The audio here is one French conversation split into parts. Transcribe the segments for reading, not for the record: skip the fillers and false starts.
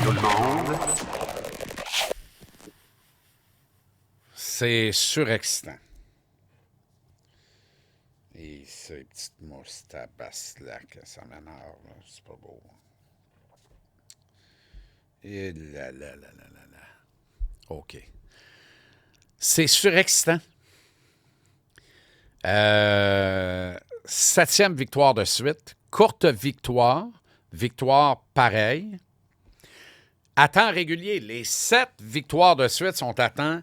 tout le monde. C'est surexcitant. Et ces petites moustaches-là, que ça m'énerve, là. C'est pas beau. Et là. OK. C'est surexcitant. 7e victoire de suite. Courte victoire. Victoire pareille. À temps régulier. Les 7 victoires de suite sont à temps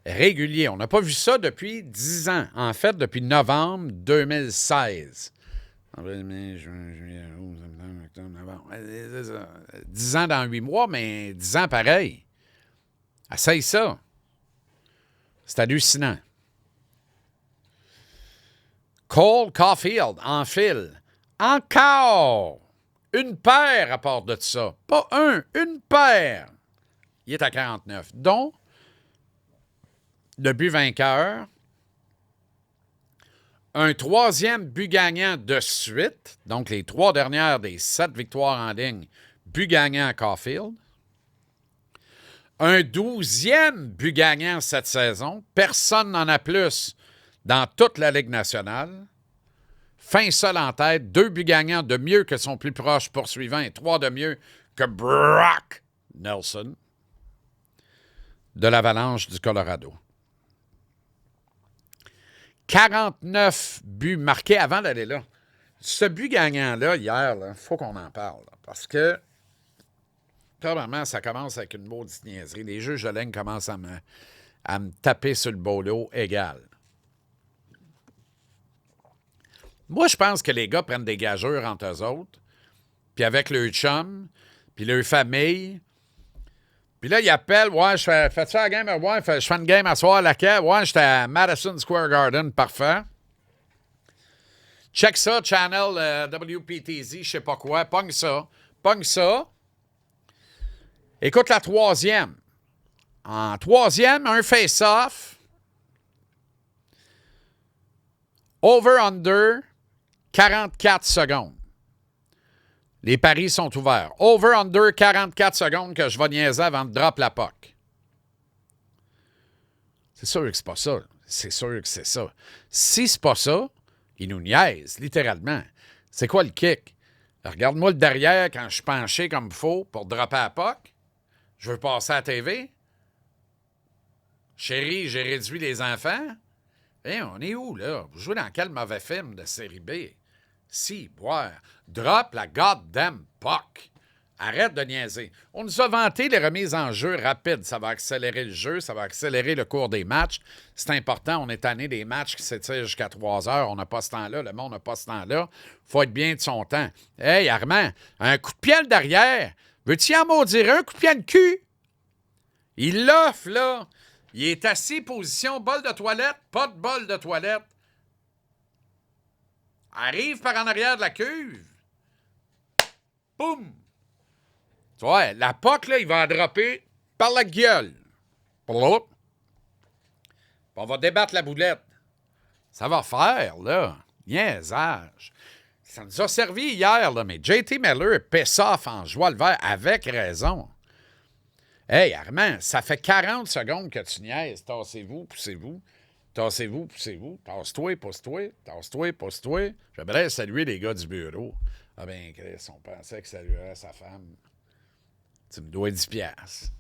régulier. On n'a pas vu ça depuis 10 ans. En fait, depuis novembre 2016. 10 ans dans 8 mois, mais 10 ans pareil. Essaye ça. C'est hallucinant. Cole Caulfield en file. Encore! Une paire à part de ça. Pas un, une paire. Il est à 49. Donc, le but vainqueur. Un 3e but gagnant de suite. Donc, les 3 dernières des 7 victoires en ligne. But gagnant à Caulfield. Un 12e but gagnant cette saison. Personne n'en a plus dans toute la Ligue nationale. Fin seul en tête. 2 buts gagnants de mieux que son plus proche poursuivant et 3 de mieux que Brock Nelson de l'Avalanche du Colorado. 49 buts marqués avant d'aller là. Ce but gagnant-là, hier, il faut qu'on en parle. Là, parce que, probablement, ça commence avec une maudite niaiserie. Les juges de ligne commencent à me taper sur le bolo égal. Moi, je pense que les gars prennent des gageurs entre eux autres, puis avec leur chum, puis leur famille. Puis là, ils appellent, ouais, fais-tu la game? Ouais, je fais une game à soir à laquelle? Ouais, j'étais à Madison Square Garden, parfait. Check ça, channel WPTZ, je sais pas quoi, pogne ça. Écoute la 3e. En 3e, un face-off. Over-under, 44 secondes. Les paris sont ouverts. Over-under, 44 secondes que je vais niaiser avant de drop la puck. C'est sûr que c'est pas ça. C'est sûr que c'est ça. Si c'est pas ça, il nous niaise, littéralement. C'est quoi le kick? Regarde-moi le derrière quand je suis penché comme il faut pour dropper la puck. Je veux passer à la TV. Chérie, j'ai réduit les enfants. Hey, on est où, là? Vous jouez dans quel mauvais film de série B? Si, boire. Drop la goddamn puck. Arrête de niaiser. On nous a vanté les remises en jeu rapides. Ça va accélérer le jeu, ça va accélérer le cours des matchs. C'est important. On est tanné des matchs qui s'étirent jusqu'à 3 heures. On n'a pas ce temps-là. Le monde n'a pas ce temps-là. Faut être bien de son temps. Hey, Armand, un coup de pied derrière. Veux-tu en maudire un coup de pied de cul? Il l'offre, là. Il est assis, position, bol de toilette, pas de bol de toilette. Arrive par en arrière de la cuve. Boum! Tu vois, la puck, là, il va la dropper par la gueule. On va débattre la boulette. Ça va faire, là. Niaisage. Ça nous a servi hier, là, mais JT Miller pisse off en joie le vert avec raison. Hey, Armand, ça fait 40 secondes que tu niaises. Tassez-vous, poussez-vous. Tassez-vous, poussez-vous. Tasse-toi, pousse-toi. Tasse-toi, pousse-toi. J'aimerais saluer les gars du bureau. Ah ben, Chris, on pensait que saluerait sa femme. Tu me dois 10 piastres.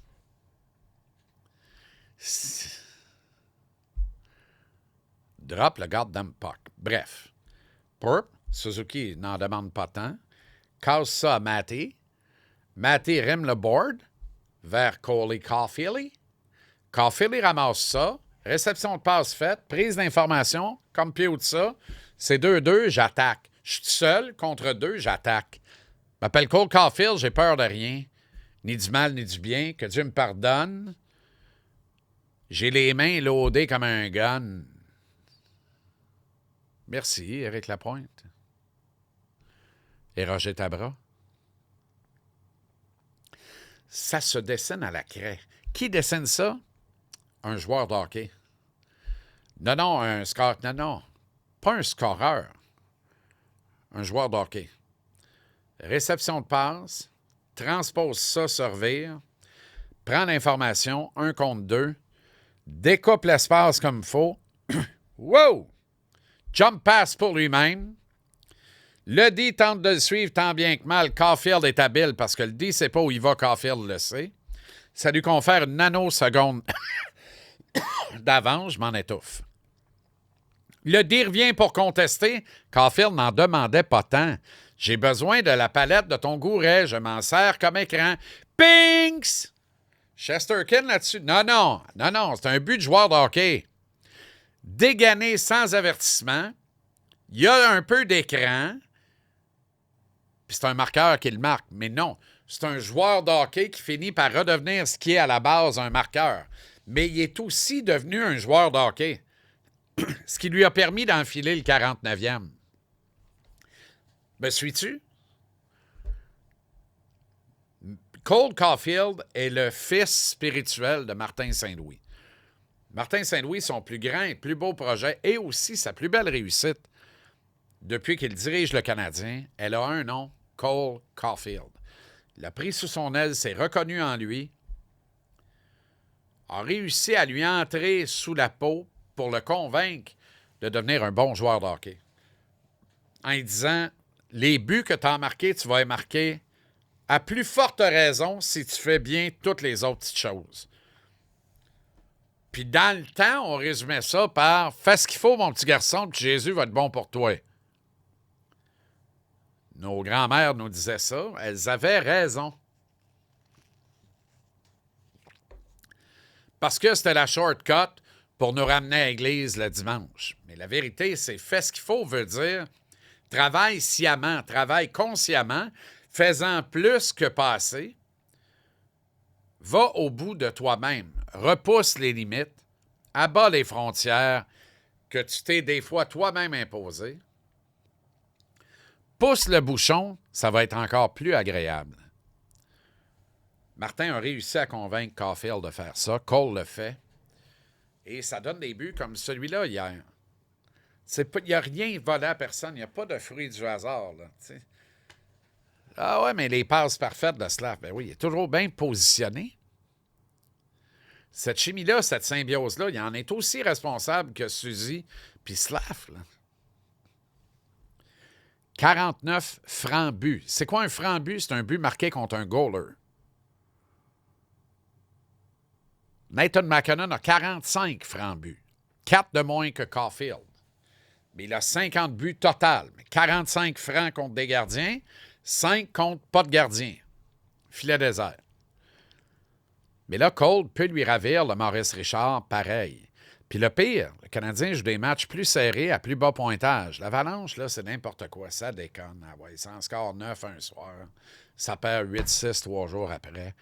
Drop le goddamn puck. Bref. Purp, Suzuki n'en demande pas tant. Casse ça à Matty. Matty rime le board vers Coley Caulfield. Caulfield ramasse ça. Réception de passe faite. Prise d'information. Comme pied ou de ça. C'est 2-2, j'attaque. Je suis seul contre 2, j'attaque. Je m'appelle Cole Caulfield, j'ai peur de rien. Ni du mal, ni du bien. Que Dieu me pardonne. J'ai les mains loadées comme un gun. Merci, Éric Lapointe. Et Roger Tabra. Ça se dessine à la craie. Qui dessine ça? Un joueur de hockey. Non, un score. Non. Pas un scoreur. Un joueur de hockey. Réception de passe. transpose ça, servir, prend l'information, 1 contre 2, découpe l'espace comme il faut. Wow! Jump pass pour lui-même. Le D tente de le suivre tant bien que mal. Caulfield est habile parce que le D ne sait pas où il va, Caulfield le sait. Ça lui confère une nanoseconde d'avance, je m'en étouffe. Le D revient pour contester. Caulfield n'en demandait pas tant. J'ai besoin de la palette de ton gouret. Je m'en sers comme écran. Pinks! Chesterkin là-dessus. Non. C'est un but de joueur de hockey. Dégané sans avertissement. Il y a un peu d'écran. Puis c'est un marqueur qui le marque. Mais non, c'est un joueur de hockey qui finit par redevenir ce qui est à la base un marqueur. Mais il est aussi devenu un joueur de hockey. Ce qui lui a permis d'enfiler le 49e. Me suis-tu? Cole Caulfield est le fils spirituel de Martin Saint-Louis. Martin Saint-Louis, son plus grand et plus beau projet, et aussi sa plus belle réussite, depuis qu'il dirige le Canadien, elle a un nom, Cole Caulfield. Il l'a pris sous son aile, s'est reconnu en lui, a réussi à lui entrer sous la peau pour le convaincre de devenir un bon joueur de hockey. En lui disant, les buts que tu as marqués, tu vas les marquer à plus forte raison si tu fais bien toutes les autres petites choses. Puis dans le temps, on résumait ça par « Fais ce qu'il faut, mon petit garçon, puis Jésus va être bon pour toi. » Nos grands-mères nous disaient ça. Elles avaient raison. Parce que c'était la shortcut pour nous ramener à l'église le dimanche. Mais la vérité, c'est « Fais ce qu'il faut » veut dire travaille sciemment, travaille consciemment, faisant plus que passer. Va au bout de toi-même. Repousse les limites. Abat les frontières que tu t'es des fois toi-même imposées. Pousse le bouchon, ça va être encore plus agréable. Martin a réussi à convaincre Caulfield de faire ça. Cole le fait. Et ça donne des buts comme celui-là hier. Il n'y a rien volé à personne. Il n'y a pas de fruit du hasard. Là, t'sais. Ah ouais, mais les passes parfaites de Slav, ben oui, il est toujours bien positionné. Cette chimie-là, cette symbiose-là, il en est aussi responsable que Suzy puis Slav. Là. 49 francs buts. C'est quoi un franc but? C'est un but marqué contre un goaler. Nathan McKinnon a 45 francs buts. 4 de moins que Caulfield. Mais il a 50 buts total. Mais 45 francs contre des gardiens, 5 contre pas de gardien. Filet désert. Mais là, Cole peut lui ravir le Maurice Richard pareil. Puis le pire, le Canadien joue des matchs plus serrés à plus bas pointage. L'Avalanche, là, c'est n'importe quoi. Ça déconne. Ah ouais, ça en score 9 un soir. Ça perd 8-6 3 jours après.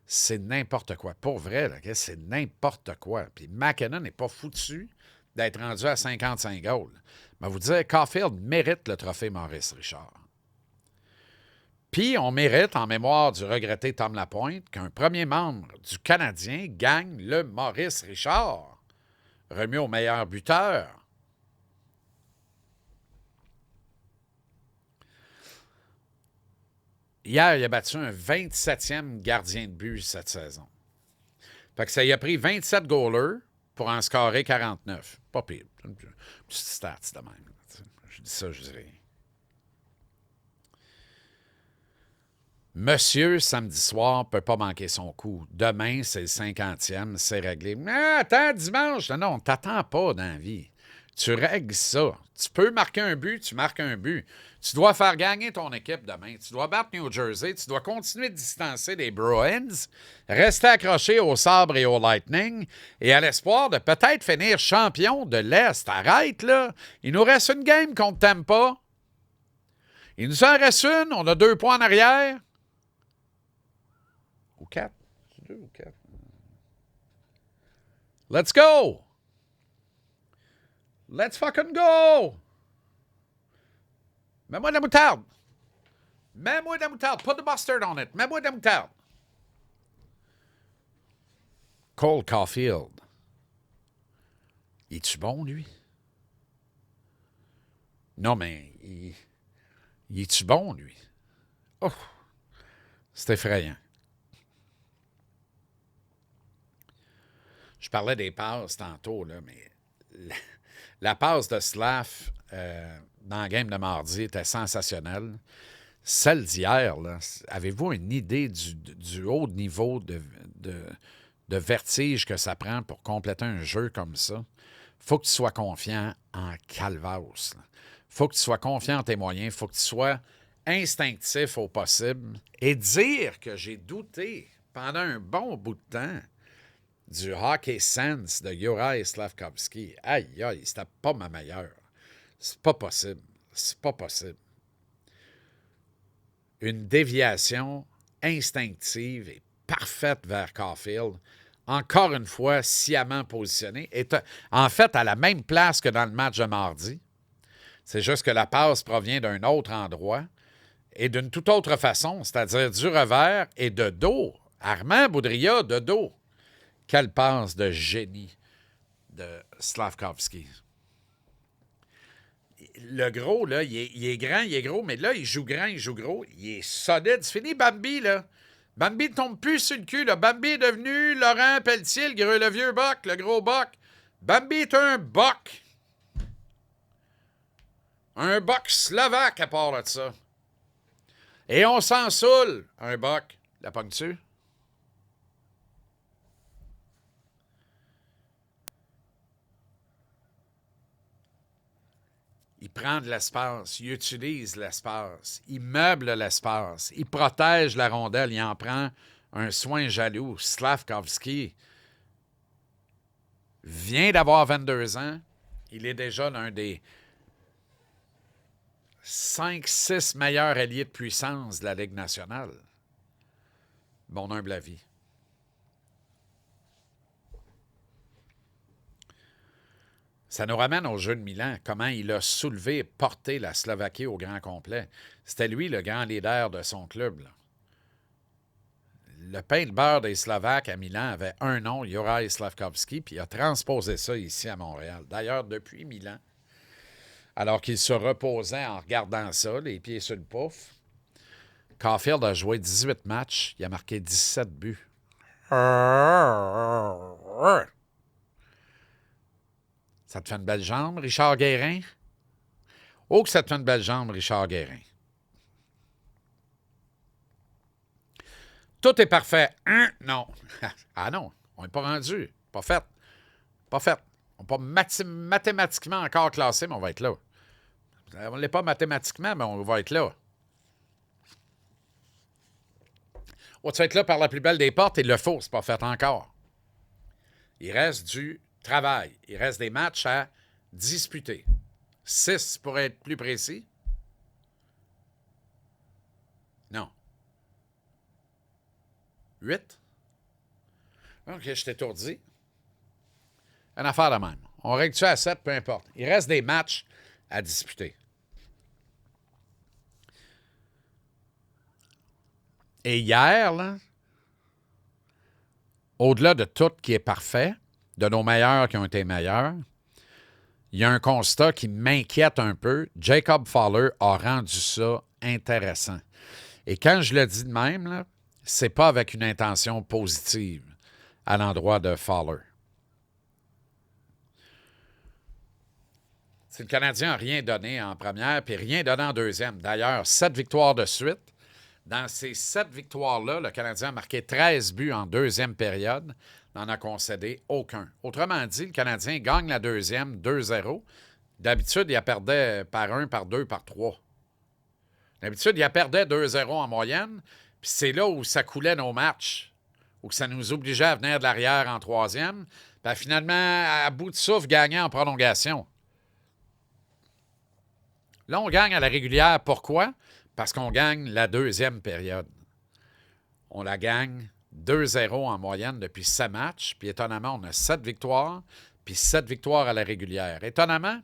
C'est n'importe quoi. Pour vrai, là, c'est n'importe quoi. Puis McKinnon n'est pas foutu d'être rendu à 55 goals. Mais vous dire, Caulfield mérite le trophée Maurice Richard. Puis on mérite, en mémoire du regretté Tom Lapointe, qu'un premier membre du Canadien gagne le Maurice Richard, remis au meilleur buteur. Hier, il a battu un 27e gardien de but cette saison. Fait que ça y a pris 27 goalers pour en scorer 49. Pas pire. Une petite stats de même. Je dis ça, je dirais. Monsieur, samedi soir, ne peut pas manquer son coup. Demain, c'est le 50e, c'est réglé. Ah, attends, dimanche. Non, t'attends pas dans la vie. Tu règles ça. Tu peux marquer un but, tu marques un but. Tu dois faire gagner ton équipe demain. Tu dois battre New Jersey. Tu dois continuer de distancer les Bruins, rester accroché au sabre et au Lightning et à l'espoir de peut-être finir champion de l'Est. Arrête, là. Il nous reste une game contre Tampa. Il nous en reste une. On a 2 points en arrière. Ou 4. 2 ou 4. Let's go! Let's fucking go! Mets-moi de la moutarde! Mets-moi de la moutarde! Put the mustard on it! Mets-moi de la moutarde! Cole Caulfield. Es-tu bon, lui? Non, mais... Il est-tu bon, lui? Oh! C'est effrayant. Je parlais des passes tantôt, là, mais la passe de Slav dans la game de mardi était sensationnelle. Celle d'hier, là, avez-vous une idée du haut niveau de vertige que ça prend pour compléter un jeu comme ça? Faut que tu sois confiant en calvasse. Faut que tu sois confiant en tes moyens. Faut que tu sois instinctif au possible. Et dire que j'ai douté pendant un bon bout de temps du hockey sense de Juraj Slafkovský. Aïe, aïe, c'était pas ma meilleure. C'est pas possible. C'est pas possible. Une déviation instinctive et parfaite vers Caulfield. Encore une fois, sciemment positionné. Et en fait, à la même place que dans le match de mardi. C'est juste que la passe provient d'un autre endroit et d'une toute autre façon, c'est-à-dire du revers et de dos. Armand Boudria de dos. Quelle passe de génie de Slafkovský. Le gros, là, il est grand, il est gros, mais là, il joue grand, il joue gros. Il est solide. C'est fini, Bambi, là. Bambi ne tombe plus sur le cul, là. Bambi est devenu Laurent Pelletier, le vieux boc, le gros boc. Bambi est un boc. Un boc slovaque à part de ça. Et on s'en saoule, un boc. La ponctue? Il prend de l'espace, il utilise l'espace, il meuble l'espace, il protège la rondelle, il en prend un soin jaloux. Slafkovský vient d'avoir 22 ans. Il est déjà l'un des 5-6 meilleurs alliés de puissance de la Ligue nationale. Mon humble avis. Ça nous ramène au jeu de Milan, comment il a soulevé et porté la Slovaquie au grand complet. C'était lui le grand leader de son club. Là. Le pain de beurre des Slovaques à Milan avait un nom, Juraj Slafkovský, puis il a transposé ça ici à Montréal. D'ailleurs, depuis Milan, alors qu'il se reposait en regardant ça, les pieds sur le pouf, Caulfield a joué 18 matchs, il a marqué 17 buts. Ça te fait une belle jambe, Richard Guérin? Oh, que ça te fait une belle jambe, Richard Guérin. Tout est parfait. Non. Ah non, on n'est pas rendu. Pas fait. Pas fait. On n'est pas mathématiquement encore classé, mais on va être là. On ne l'est pas mathématiquement, mais on va être là. Oh, tu vas être là par la plus belle des portes, il le faut, c'est pas fait encore. Il reste du travail. Il reste des matchs à disputer. 6 pour être plus précis. Non. 8. OK, je t'étourdis. Une affaire de même. On règle ça à 7, peu importe. Il reste des matchs à disputer. Et hier, là, au-delà de tout qui est parfait, de nos meilleurs qui ont été meilleurs, il y a un constat qui m'inquiète un peu. Jacob Fowler a rendu ça intéressant. Et quand je le dis de même, là, c'est pas avec une intention positive à l'endroit de Fowler. Si le Canadien n'a rien donné en première, puis rien donné en deuxième. D'ailleurs, 7 victoires de suite. Dans ces 7 victoires-là, le Canadien a marqué 13 buts en deuxième période. N'en a concédé aucun. Autrement dit, le Canadien gagne la deuxième 2-0. D'habitude, il a perdait par 1, par 2, par 3. D'habitude, il a perdait 2-0 en moyenne. Puis c'est là où ça coulait nos matchs, où ça nous obligeait à venir de l'arrière en troisième. Puis finalement, à bout de souffle, gagner en prolongation. Là, on gagne à la régulière. Pourquoi? Parce qu'on gagne la deuxième période. On la gagne 2-0 en moyenne depuis 7 matchs. Puis étonnamment, on a 7 victoires, puis 7 victoires à la régulière. Étonnamment?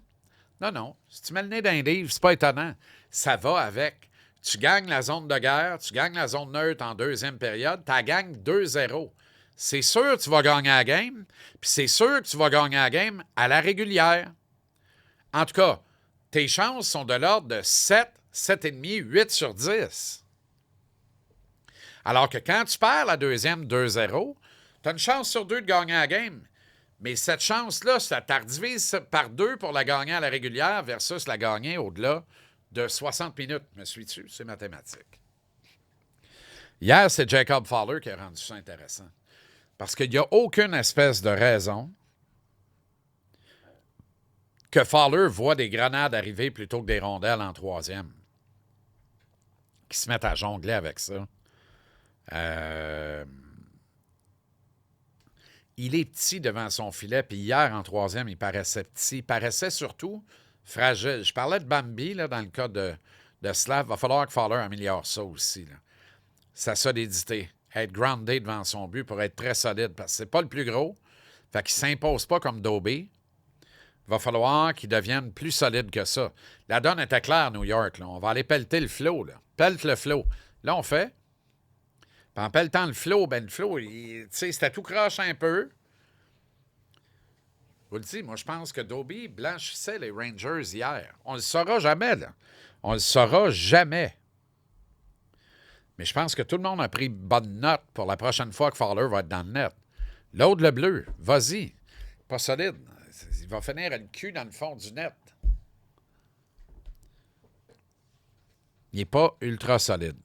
Non. Si tu mets le nez dans un livre, c'est pas étonnant. Ça va avec. Tu gagnes la zone de guerre, tu gagnes la zone neutre en deuxième période, tu gagnes 2-0. C'est sûr que tu vas gagner la game, puis c'est sûr que tu vas gagner la game à la régulière. En tout cas, tes chances sont de l'ordre de 7, 7,5, 8 sur 10. Alors que quand tu perds la deuxième 2-0, tu as une chance sur 2 de gagner la game. Mais cette chance-là, ça t'ardivises par 2 pour la gagner à la régulière versus la gagner au-delà de 60 minutes. Me suis-tu? C'est mathématique. Hier, c'est Jacob Fowler qui a rendu ça intéressant. Parce qu'il n'y a aucune espèce de raison que Fowler voit des grenades arriver plutôt que des rondelles en troisième. Qui se mettent à jongler avec ça. Il est petit devant son filet, puis hier, en troisième, il paraissait petit. Il paraissait surtout fragile. Je parlais de Bambi, là, dans le cas de Slav. Il va falloir que Fowler améliore ça aussi. Là. Sa solidité. Être groundé devant son but pour être très solide, parce que c'est pas le plus gros. Fait qu'il ne s'impose pas comme Dobé. Il va falloir qu'il devienne plus solide que ça. La donne était claire, New York. Là. On va aller pelleter le flot. Là. Pelte le flot. Là, on fait. Puis en pelletant le flot, ben le flot, c'était tout croche un peu. Je vous le dis, moi, je pense que Dobie blanchissait les Rangers hier. On ne le saura jamais, là. On ne le saura jamais. Mais je pense que tout le monde a pris bonne note pour la prochaine fois que Fowler va être dans le net. L'autre, le bleu, vas-y. Pas solide. Il va finir le cul dans le fond du net. Il n'est pas ultra solide.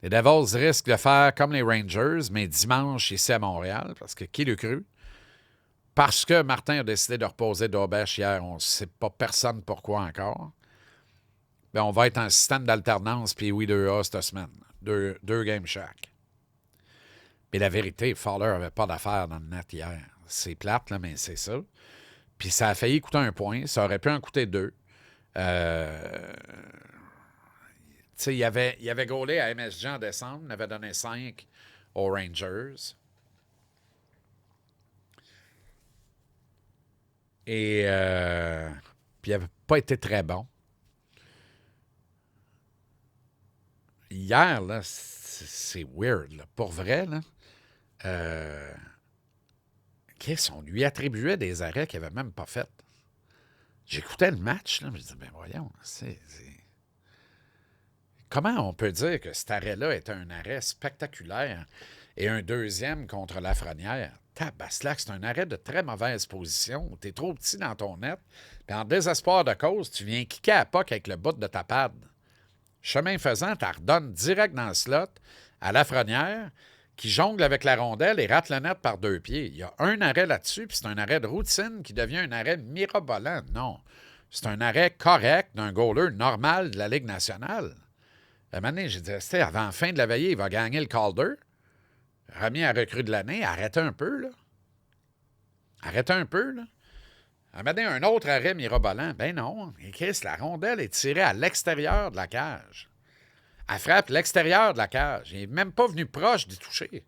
Les Devils risquent de faire comme les Rangers, mais dimanche ici à Montréal, parce que qui le cru? Parce que Martin a décidé de reposer Dobèche hier, on ne sait pas personne pourquoi encore. Bien, on va être en système d'alternance, puis oui, 2A cette semaine. Deux games chaque. Mais la vérité, Fowler n'avait pas d'affaires dans le net hier. C'est plate, là, mais c'est ça. Puis ça a failli coûter 1 point. Ça aurait pu en coûter 2. Tu sais, il avait gaulé à MSG en décembre. Il avait donné 5 aux Rangers. Et puis il n'avait pas été très bon. Hier, là, c'est weird. Là. Pour vrai, là. Qu'est-ce qu'on lui attribuait des arrêts qu'il n'avait même pas fait. J'écoutais le match, là, je me disais, ben voyons, comment on peut dire que cet arrêt-là est un arrêt spectaculaire et un deuxième contre Lafrenière? Tabaslac, c'est un arrêt de très mauvaise position. T'es trop petit dans ton net, puis en désespoir de cause, tu viens kicker à POC avec le bout de ta pad. Chemin faisant, tu redonnes direct dans le slot à Lafrenière, qui jongle avec la rondelle et rate le net par 2 pieds. Il y a un arrêt là-dessus, puis c'est un arrêt de routine qui devient un arrêt mirobolant. Non, c'est un arrêt correct d'un goaler normal de la Ligue nationale. À un moment donné, j'ai dit, c'était avant la fin de la veillée, il va gagner le Calder. Remis à recrue de l'année, arrêtez un peu, là. Arrêtez un peu, là. À un moment donné, un autre arrêt mirobolant. Ben non, et Chris, la rondelle est tirée à l'extérieur de la cage. Elle frappe l'extérieur de la cage. Il n'est même pas venu proche d'y toucher.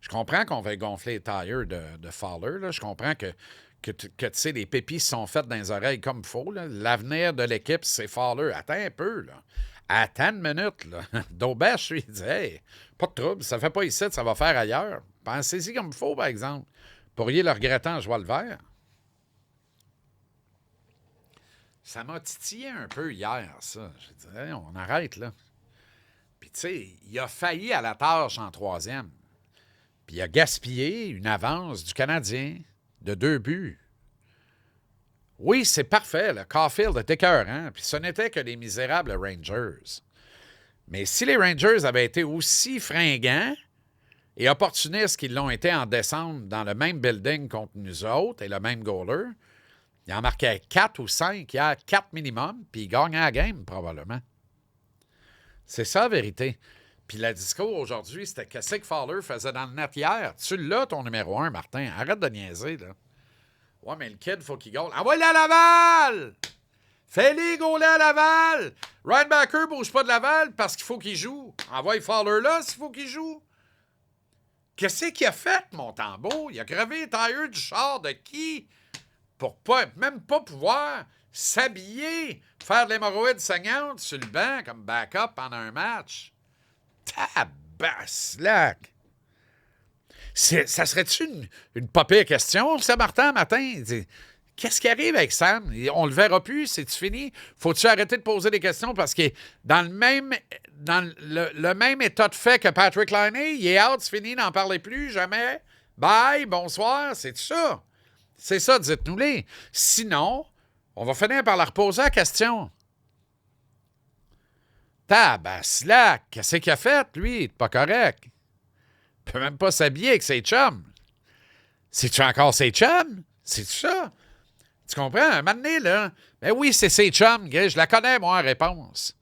Je comprends qu'on va gonfler les tires de Fowler. Là. Je comprends que tu sais, les pépis sont faites dans les oreilles comme il faut. Là. L'avenir de l'équipe, c'est Fowler. Attends un peu, là. Attends une minute, là. Dobèche, lui, il dit, hey, pas de trouble, ça fait pas ici, ça va faire ailleurs. Pensez-y comme il faut, par exemple. Pourriez le regretter en joie le vert. Ça m'a titillé un peu hier, ça. Je disais, hey, on arrête, là. Puis, tu sais, il a failli à la tâche en troisième. Puis, il a gaspillé une avance du Canadien de 2 buts. Oui, c'est parfait. Le Caulfield est écœurant. Puis, ce n'était que les misérables Rangers. Mais si les Rangers avaient été aussi fringants et opportunistes qu'ils l'ont été en décembre dans le même building contre nous autres et le même goaler, il en marquait 4 ou 5 hier, 4 minimum, puis il gagnait la game, probablement. C'est ça, la vérité. Puis le discours aujourd'hui, c'était qu'est-ce que Fowler faisait dans le net hier? Tu l'as, ton numéro 1, Martin. Arrête de niaiser, là. Ouais, mais le kid, faut qu'il gaule. Envoie-le à Laval! Fais-les gauler à Laval! Ryan Backer bouge pas de Laval parce qu'il faut qu'il joue. Envoie Fowler là s'il faut qu'il joue. Qu'est-ce qu'il a fait, mon tambour? Il a crevé les tires du char de qui? Pour même pas pouvoir s'habiller, faire de l'hémorroïde saignante sur le banc comme backup pendant un match. Tabaslac! Ça serait-tu une pas pire question, ça, Martin, matin? Qu'est-ce qui arrive avec Sam? On le verra plus, c'est-tu fini? Faut-tu arrêter de poser des questions parce qu'il est dans le même état de fait que Patrick Laine? Il est out, c'est fini, n'en parlez plus, jamais. Bye, bonsoir, c'est ça. C'est ça, dites-nous-les. Sinon, on va finir par la reposer la question. Tabaslac, qu'est-ce qu'il a fait, lui? Pas correct. Il peut même pas s'habiller avec ses chums. C'est-tu encore ses chums? C'est ça? Tu comprends? Un moment donné, là, ben oui, c'est ses chums, gars. Je la connais, moi, en réponse.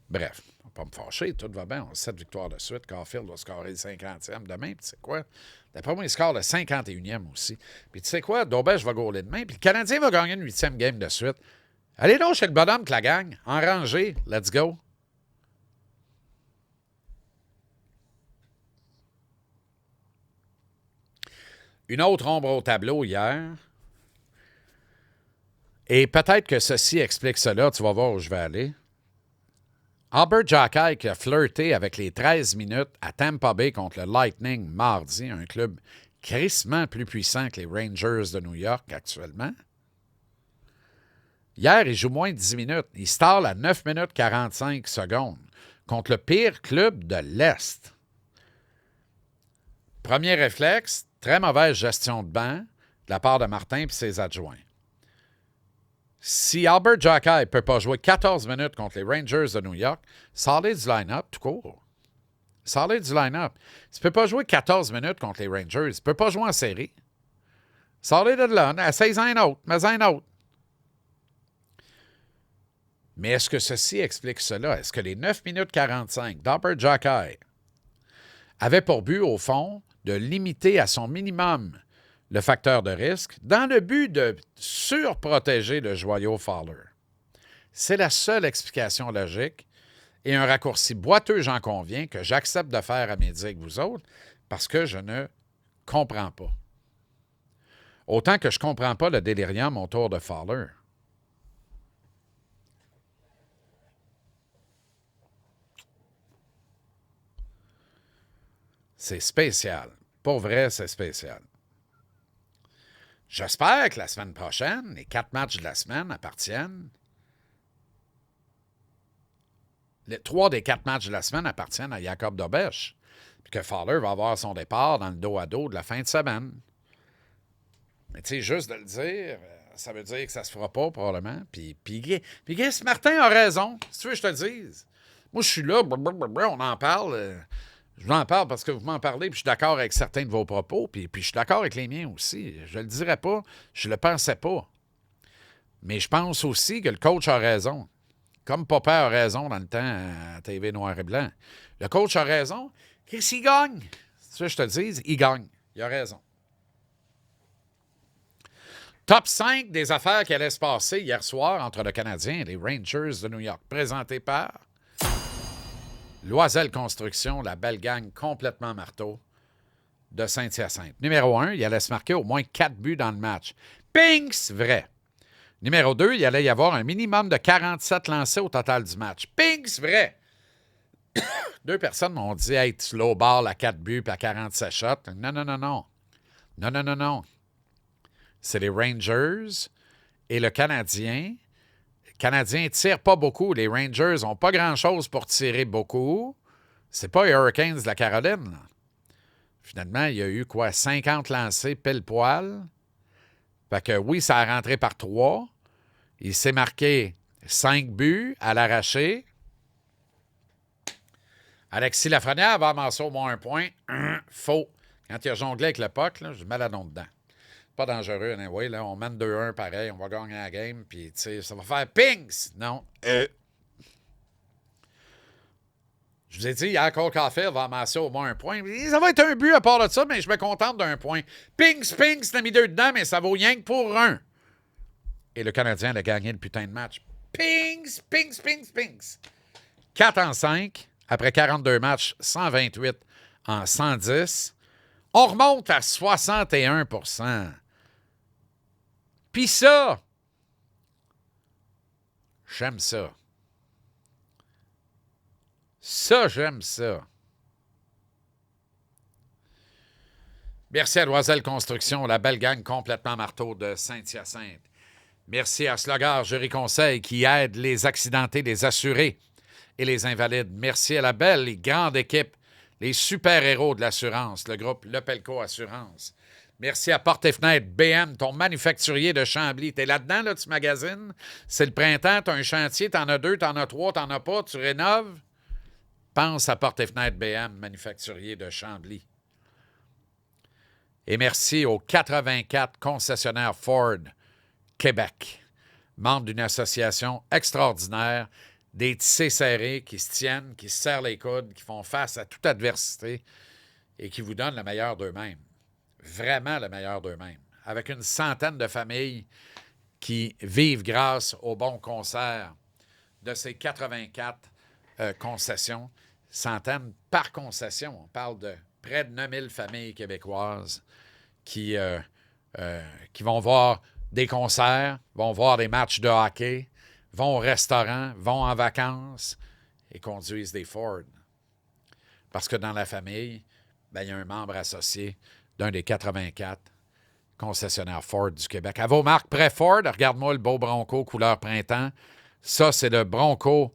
Bref, on va pas me fâcher, tout va bien. On a 7 victoires de suite. Caulfield va scorer le 50e demain. Puis tu sais quoi? D'après moi, il score le 51e aussi. Puis tu sais quoi? Daubèche va gauler demain. Puis le Canadien va gagner une 8e game de suite. Allez donc chez le bonhomme que la gang. En rangée. Let's go. Une autre ombre au tableau hier. Et peut-être que ceci explique cela. Tu vas voir où je vais aller. Albert Jacquet qui a flirté avec les 13 minutes à Tampa Bay contre le Lightning mardi, un club crissement plus puissant que les Rangers de New York actuellement. Hier, il joue moins de 10 minutes. Il stall à 9 minutes 45 secondes contre le pire club de l'Est. Premier réflexe, très mauvaise gestion de banc de la part de Martin et ses adjoints. Si Albert Jacquet ne peut pas jouer 14 minutes contre les Rangers de New York, sortez du line-up tout court. Sortez du line-up. Tu ne peux pas jouer 14 minutes contre les Rangers. Tu ne peux pas jouer en série. Sortez de là. Essayez-en un autre. Mais un autre. Mais est-ce que ceci explique cela? Est-ce que les 9 minutes 45 d'Albert Jacquet avaient pour but, au fond, de limiter à son minimum le facteur de risque dans le but de surprotéger le joyau Fowler? C'est la seule explication logique et un raccourci boiteux, j'en conviens, que j'accepte de faire à midi avec vous autres parce que je ne comprends pas. Autant que je ne comprends pas le délirium autour de Fowler. C'est spécial. Pour vrai, c'est spécial. J'espère que la semaine prochaine, les 4 matchs de la semaine appartiennent. Les 3 des 4 matchs de la semaine appartiennent à Jacob Daubèche. Puis que Fowler va avoir son départ dans le dos-à-dos de la fin de semaine. Mais tu sais, juste de le dire, ça veut dire que ça se fera pas, probablement. Puis Martin a raison. Si tu veux que je te le dise. Moi, je suis là, on en parle. Je vous en parle parce que vous m'en parlez, puis je suis d'accord avec certains de vos propos, puis je suis d'accord avec les miens aussi. Je le dirais pas, je le pensais pas. Mais je pense aussi que le coach a raison. Comme Papa a raison dans le temps à TV Noir et Blanc. Le coach a raison. Qu'est-ce qu'il gagne? Si tu veux que je te le dise, il gagne. Il a raison. Top 5 des affaires qui allaient se passer hier soir entre le Canadien et les Rangers de New York. Présenté par Loisel Construction, la belle gang complètement marteau de Saint-Hyacinthe. Numéro 1, il allait se marquer au moins 4 buts dans le match. Pinks, vrai. Numéro 2, il allait y avoir un minimum de 47 lancés au total du match. Pinks, vrai. 2 personnes m'ont dit être slow ball à 4 buts et à 47 shots. Non. Non. C'est les Rangers et le Canadien. Le Canadien ne tire pas beaucoup. Les Rangers n'ont pas grand-chose pour tirer beaucoup. C'est pas les Hurricanes de la Caroline, là. Finalement, il y a eu 50 lancés pile poil. Fait que oui, ça a rentré par 3. Il s'est marqué 5 buts à l'arraché. Alexis Lafrenière va amasser au moins un point. Faux. Quand il a jonglé avec le puck, là, j'ai mal à don dedans. Pas dangereux, anyway, là. On mène 2-1 pareil. On va gagner la game. Puis, tu sais, ça va faire pings. Non. Je vous ai dit, hier, Cole Caulfield va amasser au moins un point. Ça va être un but à part de ça, mais je me contente d'un point. Pings, t'as mis 2 dedans, mais ça vaut rien que pour 1. Et le Canadien a gagné le putain de match. Pings. 4 en 5, après 42 matchs, 128 en 110. On remonte à 61%. Puis ça, j'aime ça. Ça, j'aime ça. Merci à Loisel Construction, la belle gang complètement marteau de Saint-Hyacinthe. Merci à Slogar Jury Conseil qui aide les accidentés, les assurés et les invalides. Merci à la belle et grande équipe, les super-héros de l'assurance, le groupe Lepelco Assurance. Merci à Porte et Fenêtre BM, ton manufacturier de Chambly. T'es là-dedans, là, tu magasines. C'est le printemps, t'as un chantier, t'en as 2, t'en as 3, t'en as pas, tu rénoves. Pense à Porte et Fenêtre BM, manufacturier de Chambly. Et merci aux 84 concessionnaires Ford Québec, membres d'une association extraordinaire, des tissés serrés qui se tiennent, qui se serrent les coudes, qui font face à toute adversité et qui vous donnent le meilleur d'eux-mêmes. Vraiment le meilleur d'eux-mêmes. Avec une centaine de familles qui vivent grâce aux bons concerts de ces 84 concessions. Centaines par concession. On parle de près de 9000 familles québécoises qui vont voir des concerts, vont voir des matchs de hockey, vont au restaurant, vont en vacances et conduisent des Ford. Parce que dans la famille, il y a un membre associé d'un des 84 concessionnaires Ford du Québec. À vos marques près Ford, regarde-moi le beau Bronco couleur printemps. Ça, c'est le Bronco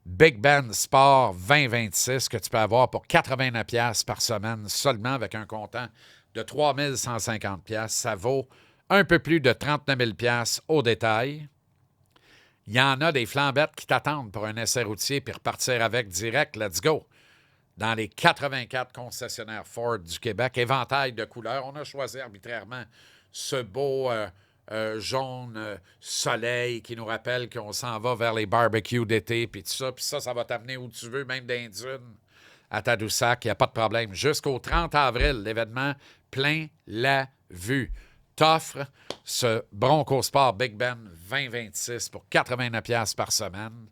Big Ben Sport 2026 que tu peux avoir pour 89$ par semaine seulement avec un comptant de 3150$. Ça vaut un peu plus de 39 000$ au détail. Il y en a des flambettes qui t'attendent pour un essai routier puis repartir avec direct. Let's go! Dans les 84 concessionnaires Ford du Québec, éventail de couleurs. On a choisi arbitrairement ce beau jaune soleil qui nous rappelle qu'on s'en va vers les barbecues d'été, puis tout ça. Puis ça va t'amener où tu veux, même dans les dunes, à Tadoussac. Il n'y a pas de problème. Jusqu'au 30 avril, l'événement plein la vue t'offre ce Bronco Sport Big Ben 2026 pour 89$ par semaine.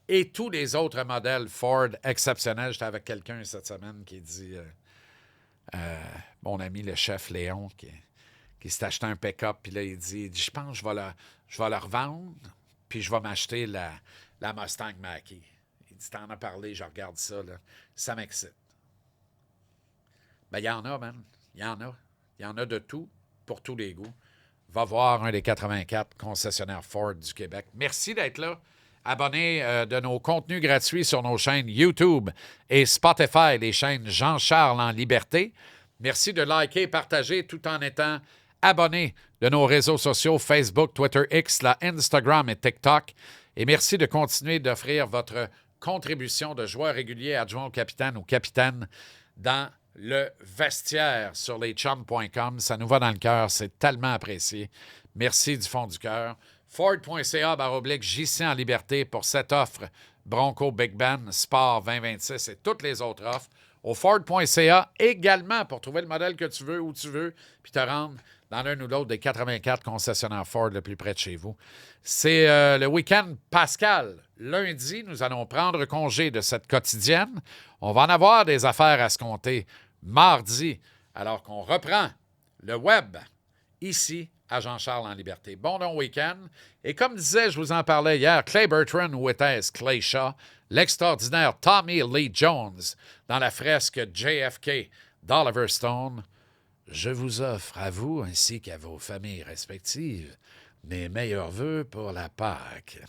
Et tous les autres modèles Ford exceptionnels. J'étais avec quelqu'un cette semaine qui dit, mon ami le chef Léon, qui s'est acheté un pick-up, puis là, il dit, je pense que je vais le revendre, puis je vais m'acheter la Mustang Mach-E. Il dit, t'en as parlé, je regarde ça, là. Ça m'excite. Ben, il y en a, man. Il y en a. Il y en a de tout, pour tous les goûts. Va voir un des 84 concessionnaires Ford du Québec. Merci d'être là. Abonnez de nos contenus gratuits sur nos chaînes YouTube et Spotify, les chaînes Jean-Charles en Liberté. Merci de liker et partager tout en étant abonné de nos réseaux sociaux Facebook, Twitter, X, la Instagram et TikTok. Et merci de continuer d'offrir votre contribution de joueur régulier adjoint au capitaine ou capitaine dans le vestiaire sur leschums.com. Ça nous va dans le cœur. C'est tellement apprécié. Merci du fond du cœur. Ford.ca/JC en liberté pour cette offre Bronco Big Ben Sport 2026 et toutes les autres offres. Au Ford.ca également pour trouver le modèle que tu veux, où tu veux, puis te rendre dans l'un ou l'autre des 84 concessionnaires Ford le plus près de chez vous. C'est le week-end pascal. Lundi, nous allons prendre congé de cette quotidienne. On va en avoir des affaires à se compter mardi, alors qu'on reprend le web ici à Jean-Charles en Liberté. Bon long week-end. Et comme disais, je vous en parlais hier, Clay Bertrand ou était-ce Clay Shaw, l'extraordinaire Tommy Lee Jones dans la fresque JFK d'Oliver Stone. Je vous offre à vous ainsi qu'à vos familles respectives mes meilleurs vœux pour la Pâques.